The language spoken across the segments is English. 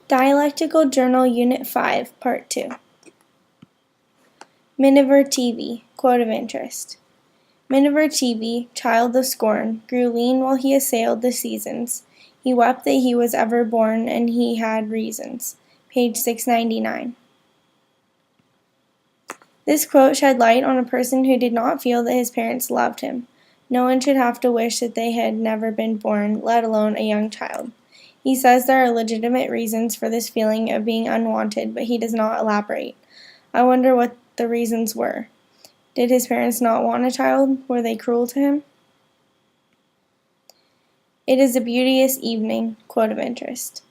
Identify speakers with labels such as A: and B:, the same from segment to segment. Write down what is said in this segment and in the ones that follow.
A: Dialectical Journal Unit 5, Part 2. Miniver TV, quote of interest. Miniver TV, child of scorn, grew lean while he assailed the seasons. He wept that he was ever born, and he had reasons. Page 699. This quote shed light on a person who did not feel that his parents loved him. No one should have to wish that they had never been born, let alone a young child. He says there are legitimate reasons for this feeling of being unwanted, but he does not elaborate. I wonder what the reasons were. Did his parents not want a child? Were they cruel to him? It is a beauteous evening, quote of interest.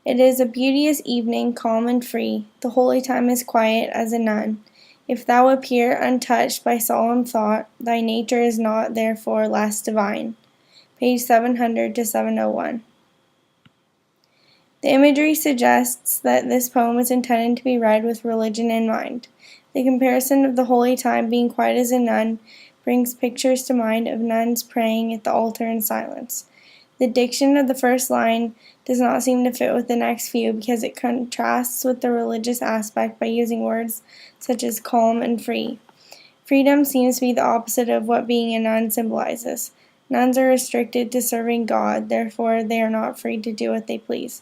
A: It is a beauteous evening, calm and free. The holy time is quiet as a nun. If thou appear untouched by solemn thought, thy nature is not therefore less divine. Page 700 to 701. The imagery suggests that this poem was intended to be read with religion in mind. The comparison of the holy time being quiet as a nun brings pictures to mind of nuns praying at the altar in silence. The diction of the first line does not seem to fit with the next few because it contrasts with the religious aspect by using words such as calm and free. Freedom seems to be the opposite of what being a nun symbolizes. Nuns are restricted to serving God, therefore they are not free to do what they please.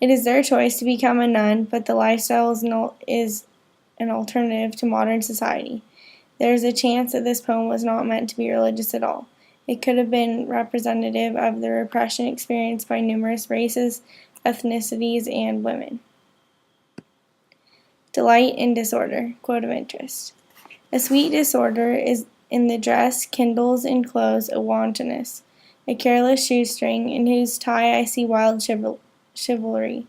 A: It is their choice to become a nun, but the lifestyle is an alternative to modern society. There is a chance that this poem was not meant to be religious at all. It could have been representative of the repression experienced by numerous races, ethnicities, and women. Delight in disorder, quote of interest. A sweet disorder is in the dress kindles in clothes a wantonness, a careless shoestring, in whose tie I see wild chivalry.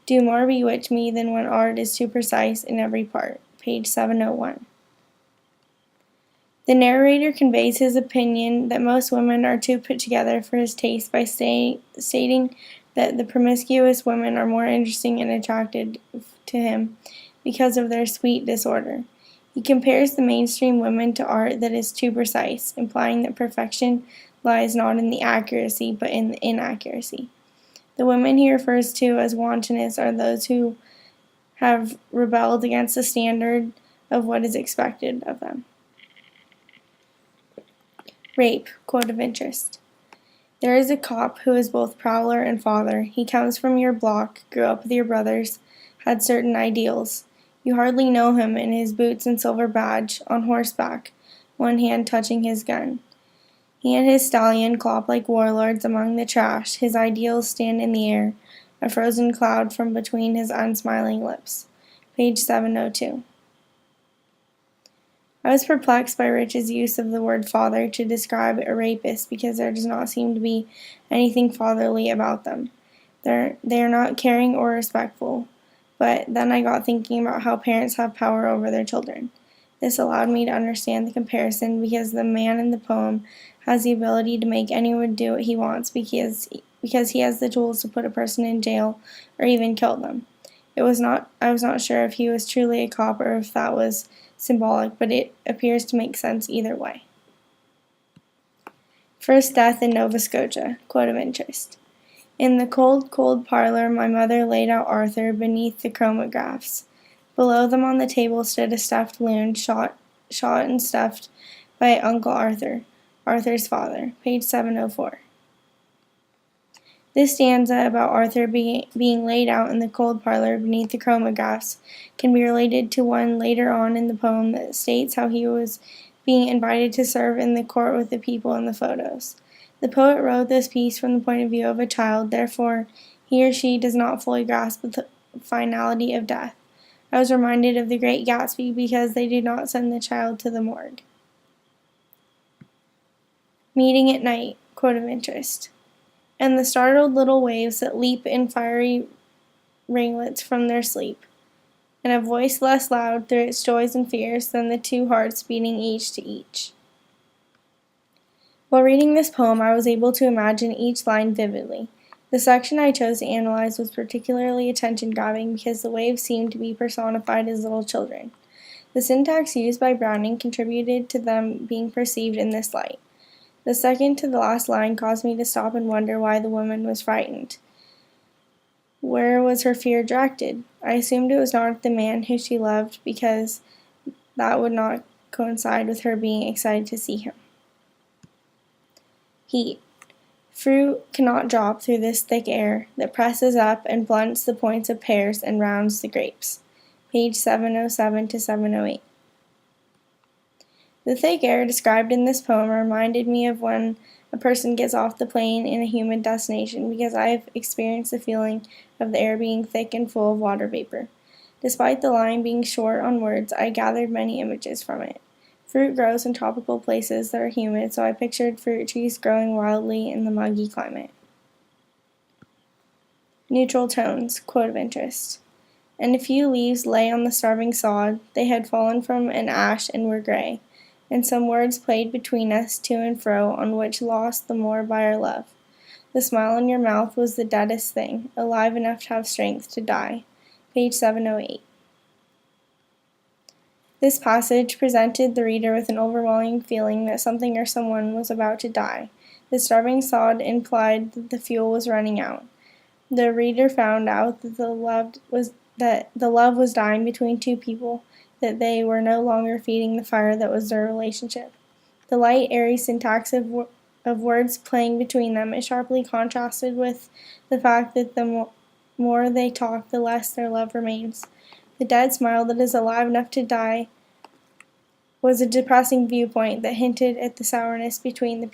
A: Do more bewitch me than when art is too precise in every part. Page 701. The narrator conveys his opinion that most women are too put together for his taste by stating that the promiscuous women are more interesting and attractive to him because of their sweet disorder. He compares the mainstream women to art that is too precise, implying that perfection lies not in the accuracy but in the inaccuracy. The women he refers to as wantonness are those who have rebelled against the standard of what is expected of them. Rape, quote of interest. There is a cop who is both prowler and father. He comes from your block, grew up with your brothers, had certain ideals. You hardly know him in his boots and silver badge, on horseback, one hand touching his gun. He and his stallion clop like warlords among the trash. His ideals stand in the air, a frozen cloud from between his unsmiling lips. Page 702. I was perplexed by Rich's use of the word father to describe a rapist because there does not seem to be anything fatherly about them. They are not caring or respectful. But then I got thinking about how parents have power over their children. This allowed me to understand the comparison because the man in the poem has the ability to make anyone do what he wants because he has the tools to put a person in jail or even kill them. I was not sure if he was truly a cop or if that was symbolic, but it appears to make sense either way. First death in Nova Scotia, quote of interest. In the cold, cold parlor, my mother laid out Arthur beneath the chromographs. Below them on the table stood a stuffed loon, shot and stuffed by Uncle Arthur, Arthur's father. Page 704. This stanza about Arthur being laid out in the cold parlor beneath the chromographs can be related to one later on in the poem that states how he was being invited to serve in the court with the people in the photos. The poet wrote this piece from the point of view of a child, therefore he or she does not fully grasp the finality of death. I was reminded of The Great Gatsby because they did not send the child to the morgue. Meeting at night, quote of interest. And the startled little waves that leap in fiery ringlets from their sleep, and a voice less loud through its joys and fears than the two hearts beating each to each. While reading this poem, I was able to imagine each line vividly. The section I chose to analyze was particularly attention-grabbing because the waves seemed to be personified as little children. The syntax used by Browning contributed to them being perceived in this light. The second to the last line caused me to stop and wonder why the woman was frightened. Where was her fear directed? I assumed it was not at the man who she loved, because that would not coincide with her being excited to see him. Heat. Fruit cannot drop through this thick air that presses up and blunts the points of pears and rounds the grapes. Page 707 to 708. The thick air described in this poem reminded me of when a person gets off the plane in a humid destination, because I have experienced the feeling of the air being thick and full of water vapor. Despite the line being short on words, I gathered many images from it. Fruit grows in tropical places that are humid, so I pictured fruit trees growing wildly in the muggy climate. Neutral tones, quote of interest. And a few leaves lay on the starving sod, they had fallen from an ash and were gray. And some words played between us to and fro, on which lost the more by our love. The smile in your mouth was the deadest thing, alive enough to have strength to die. Page 708. This passage presented the reader with an overwhelming feeling that something or someone was about to die. The starving sod implied that the fuel was running out. The reader found out that the love was dying between two people, that they were no longer feeding the fire that was their relationship. The light, airy syntax of words playing between them is sharply contrasted with the fact that the more they talk, the less their love remains. The dead smile that is alive enough to die was a depressing viewpoint that hinted at the sourness between the